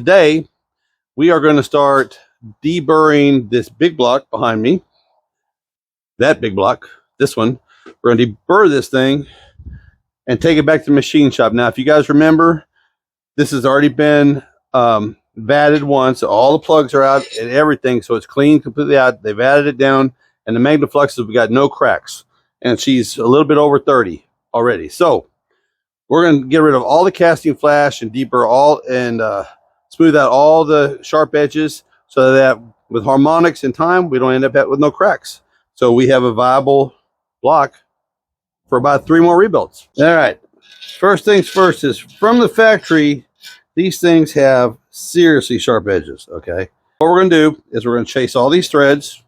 Today, we are going to start deburring this big block behind me. That big block, this one. We're going to deburr this thing and take it back to the machine shop. Now, if you guys remember, this has already been vatted once. All the plugs are out and everything, so it's clean completely out. They've added it down, and the magnafluxes, we got no cracks. And she's a little bit over 30 already. So we're going to get rid of all the casting flash and deburr all and smooth out all the sharp edges so that with harmonics in time, we don't end up with no cracks. So we have a viable block for about 3 more rebuilds. All right. First things first is from the factory, these things have seriously sharp edges, okay? What we're going to do is we're going to chase all these threads,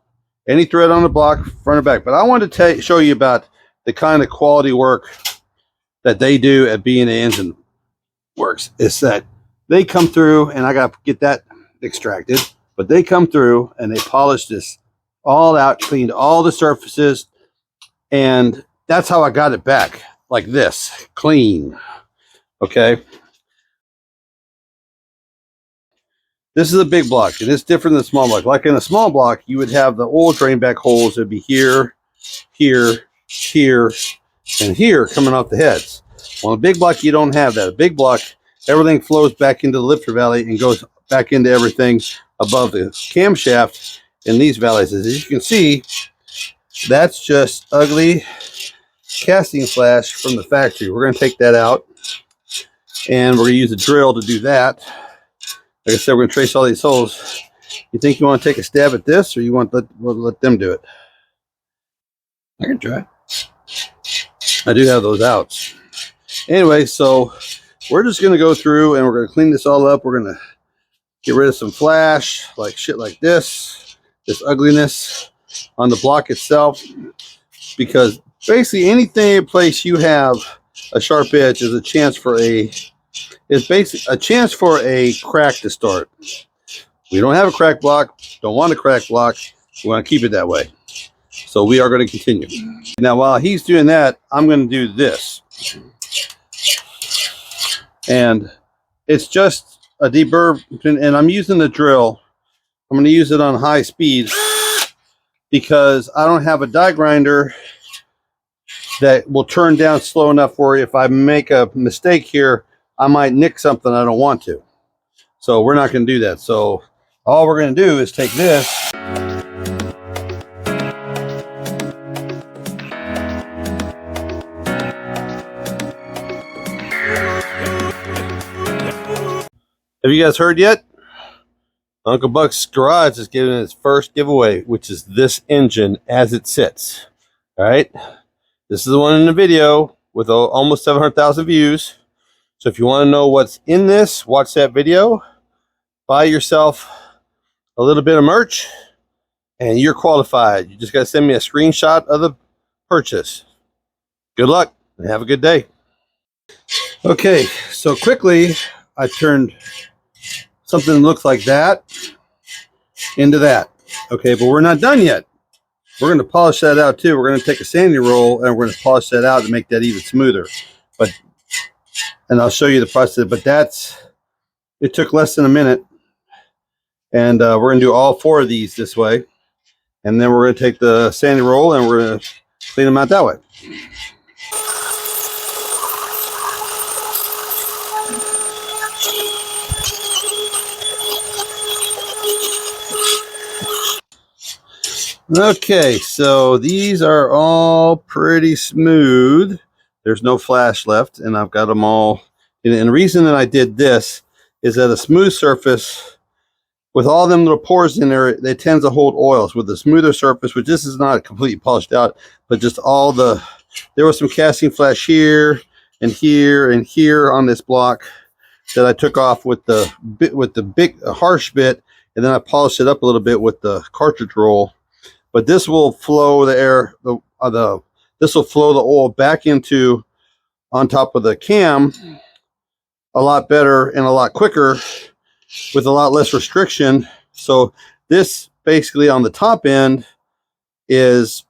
any thread on the block, front or back. But I wanted to show you about the kind of quality work that they do at B&A Engine Works. Is that they come through, and I got to get that extracted, but they come through and they polish this all out, cleaned all the surfaces, and that's how I got it back, like this, clean, okay? This is a big block, and it's different than a small block. Like in a small block, you would have the oil drain back holes. It'd be here, here, here, and here coming off the heads. On a big block, you don't have that. A big block, everything flows back into the lifter valley and goes back into everything above the camshaft in these valleys. As you can see, that's just ugly casting flash from the factory. We're going to take that out, and we're going to use a drill to do that. Like I said, we're going to trace all these holes. You think you want to take a stab at this, or you want to let them do it? I can try. I do have those outs. Anyway, so we're just going to go through and we're going to clean this all up. We're going to get rid of some flash, like shit like this ugliness on the block itself, because basically anything place you have a sharp edge is a chance for a chance for a crack to start. We don't have a crack block, don't want a crack block, we want to keep it that way. So we are going to continue. Now while he's doing that, I'm going to do this. And it's just a deburr, and I'm using the drill. I'm going to use it on high speed because I don't have a die grinder that will turn down slow enough where if I make a mistake here, I might nick something I don't want to. So we're not going to do that. So all we're going to do is take this. Have you guys heard yet? Uncle Buck's Garage is giving its first giveaway, which is this engine as it sits. All right. This is the one in the video with almost 700,000 views. So if you want to know what's in this, watch that video. Buy yourself a little bit of merch, and you're qualified. You just got to send me a screenshot of the purchase. Good luck and have a good day. Okay, so quickly I turned something that looks like that into that. Okay, but we're not done yet. We're going to polish that out too. We're going to take a sanding roll and we're going to polish that out to make that even smoother. And I'll show you the process. But it took less than a minute. And we're going to do all 4 of these this way. And then we're going to take the sanding roll and we're going to clean them out that way. Okay, so these are all pretty smooth. There's no flash left, and I've got them all. And the reason that I did this is that a smooth surface, with all them little pores in there, they tend to hold oils. With the smoother surface, which this is not completely polished out, but just all the, there was some casting flash here and here and here on this block that I took off with the big harsh bit, and then I polished it up a little bit with the cartridge roll. But this will flow the air, this will flow the oil back into on top of the cam a lot better and a lot quicker with a lot less restriction. So this basically on the top end is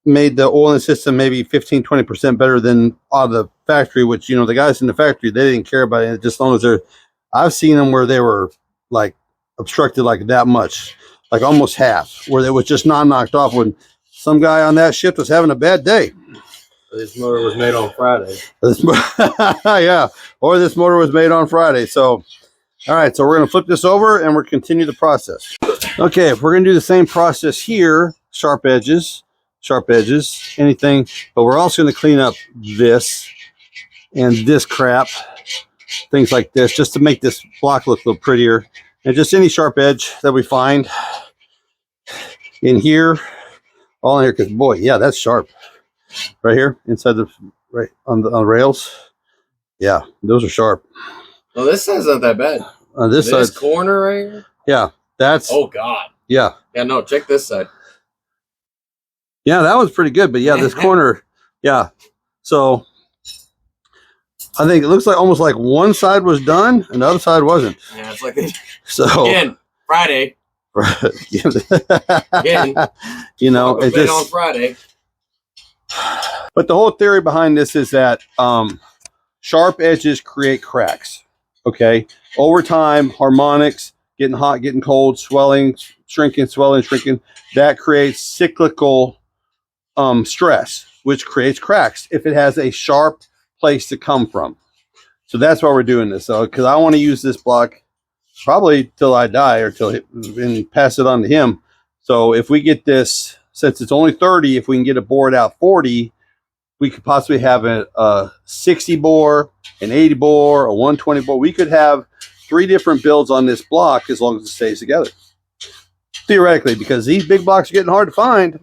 made the oiling system maybe 15-20% better than on the factory, which, you know, the guys in the factory, they didn't care about it. Just as long as they're, I've seen them where they were like obstructed like that much, like almost half, where it was just not knocked off when some guy on that shift was having a bad day. This motor was made on Friday. Yeah, or this motor was made on Friday. So, all right, so we're going to flip this over and we're continue the process. Okay, if we're going to do the same process here, sharp edges, anything, but we're also going to clean up this and this crap, things like this, just to make this block look a little prettier. And just any sharp edge that we find in here, all in here, because boy, yeah, that's sharp. Right here, inside the, right on the rails. Yeah, those are sharp. Well, this side's not that bad. This side, corner right here? Yeah, that's... Oh, God. Yeah. Yeah, no, check this side. Yeah, that was pretty good, but yeah, this corner, yeah. So, I think it looks like almost like one side was done and the other side wasn't. Yeah, it's like this. So... Again, Friday. Again. You know, it just... on Friday. But the whole theory behind this is that sharp edges create cracks. Okay, over time, harmonics, getting hot, getting cold, swelling, shrinking, swelling, shrinking, that creates cyclical stress, which creates cracks if it has a sharp place to come from. So that's why we're doing this. So because I want to use this block probably till I die or till and pass it on to him. So if we get this, since it's only 30, if we can get it bored out 40, we could possibly have a 60 bore, an 80 bore, a 120 bore. We could have 3 different builds on this block as long as it stays together. Theoretically, because these big blocks are getting hard to find.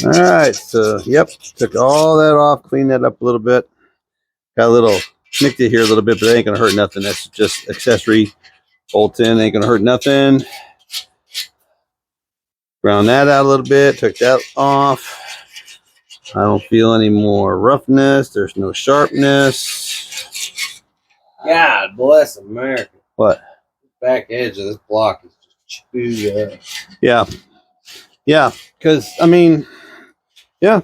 All right, so yep, took all that off, cleaned that up a little bit. Got a little nicked it here a little bit, but it ain't gonna hurt nothing. That's just accessory bolt-in, ain't gonna hurt nothing. Ground that out a little bit, took that off. I don't feel any more roughness. There's no sharpness. God bless America. What? The back edge of this block is just chewed up. Yeah. Yeah, because, I mean, yeah.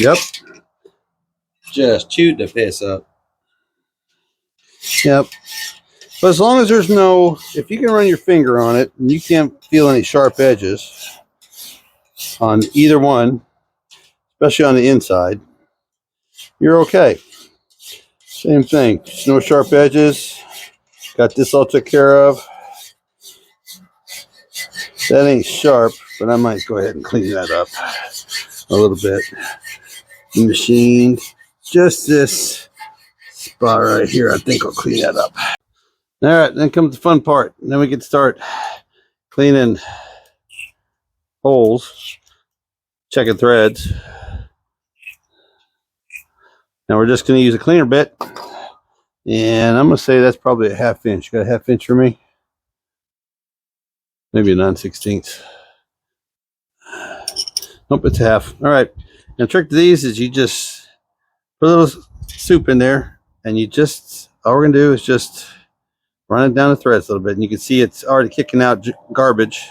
Yep. Just chewed the piss up. Yep. But as long as there's no, if you can run your finger on it and you can't feel any sharp edges on either one, especially on the inside, you're okay. Same thing. Just no sharp edges. Got this all took care of. That ain't sharp, but I might go ahead and clean that up a little bit. Machined. Just this spot right here, I think I'll clean that up. All right, then comes the fun part. And then we can start cleaning holes, checking threads. Now we're just going to use a cleaner bit. And I'm going to say that's probably a 1/2 inch. You got a 1/2 inch for me? Maybe a 9/16. Nope, it's 1/2. All right. And the trick to these is you just put a little soup in there, and you just, all we're going to do is just run it down the threads a little bit. And you can see it's already kicking out garbage.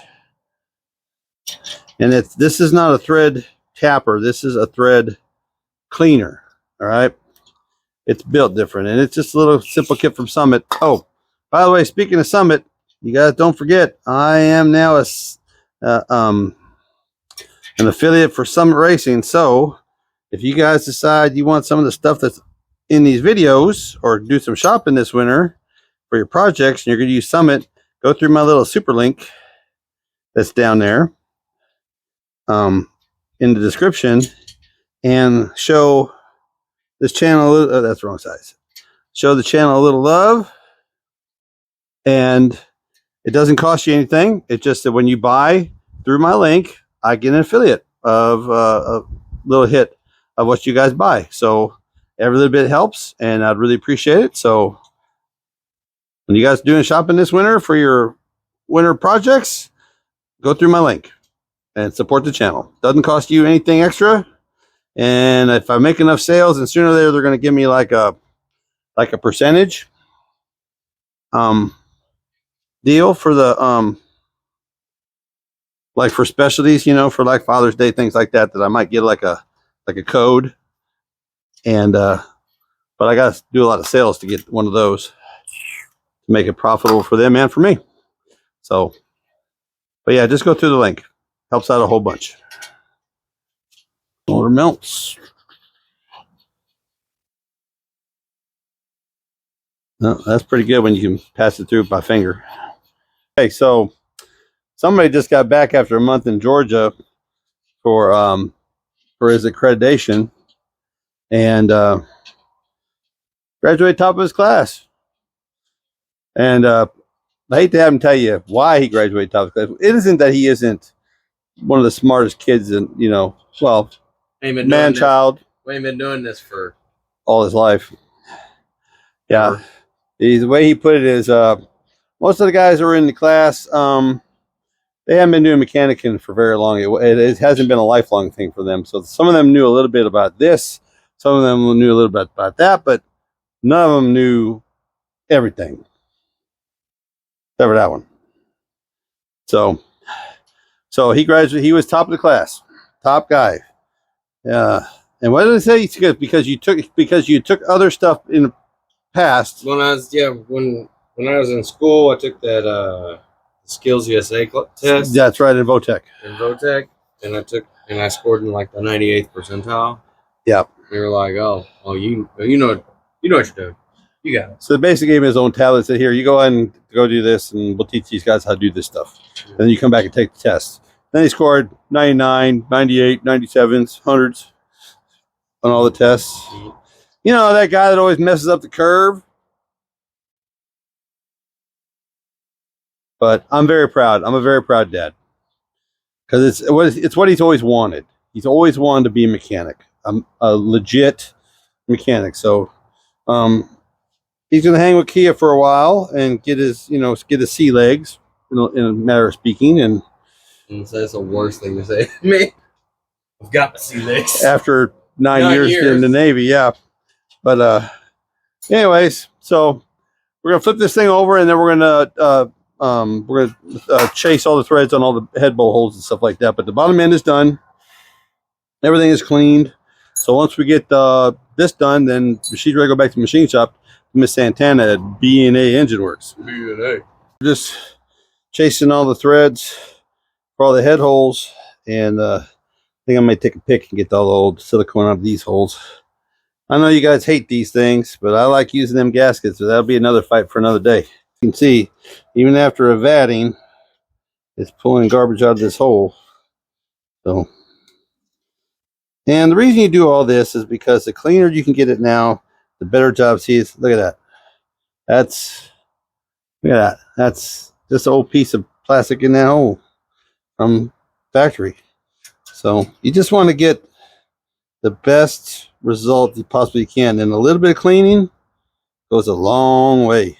And this is not a thread tapper. This is a thread cleaner. All right. It's built different. And it's just a little simple kit from Summit. Oh, by the way, speaking of Summit, you guys don't forget, I am now an affiliate for Summit Racing. So if you guys decide you want some of the stuff that's in these videos or do some shopping this winter for your projects and you're going to use Summit, go through my little super link that's down there in the description and show this channel a little, that's the wrong size. Show the channel a little love, and it doesn't cost you anything. It's just that when you buy through my link, I get an affiliate of a little hit of what you guys buy. So every little bit helps, and I'd really appreciate it. So when you guys are doing shopping this winter for your winter projects, go through my link and support the channel. Doesn't cost you anything extra. And if I make enough sales, and sooner or later they're going to give me like a percentage deal for the like for specialties, you know, for like Father's Day, things like that, that I might get like a code. And but I got to do a lot of sales to get one of those to make it profitable for them and for me. So, but yeah, just go through the link. Helps out a whole bunch. Motor melts. No, that's pretty good when you can pass it through by finger. Okay, so somebody just got back after a month in Georgia for his accreditation and graduated top of his class. And I hate to have him tell you why he graduated top of his class. It isn't that he isn't one of the smartest kids in, you know, well, man child. We ain't been doing this for all his life. Yeah. The way he put it is most of the guys who are in the class, they haven't been doing mechanicing for very long. It hasn't been a lifelong thing for them. So some of them knew a little bit about this. Some of them knew a little bit about that, but none of them knew everything. Except for that one. So he graduated. He was top of the class. Top guy. Yeah. And what did I say? Because you took other stuff in the past. when I was in school, I took that Skills USA test. That's right, in Votech. And I scored in like the 98th percentile. Yeah. They were like, oh, you know what you're doing. You got it. So they basically gave him his own tablet. Said, here, you go ahead and go do this, and we'll teach these guys how to do this stuff. And then you come back and take the test. Then he scored 99, 98, 97s, 100s on all the tests. You know, that guy that always messes up the curve. But I'm very proud. I'm a very proud dad. Because it's what he's always wanted. He's always wanted to be a mechanic. A legit mechanic. So he's going to hang with Kia for a while and get his sea legs, in a matter of speaking. And that's the worst thing to say to me. I've got the sea legs. After 9 years in the Navy, yeah. But anyways, so we're gonna flip this thing over, and then we're gonna chase all the threads on all the head bolt holes and stuff like that. But the bottom end is done. Everything is cleaned. So once we get this done, then she's ready to go back to the machine shop. Miss Santana at B&A Engine Works. B&A. Just chasing all the threads for all the head holes, and I think I might take a pick and get all the old silicone out of these holes. I know you guys hate these things, but I like using them gaskets, so that'll be another fight for another day. You can see, even after a vatting, it's pulling garbage out of this hole. So, and the reason you do all this is because the cleaner you can get it now, the better job sees. Look at that. Look at that. That's just an old piece of plastic in that hole from factory. So you just want to get the best result you possibly can, and a little bit of cleaning goes a long way.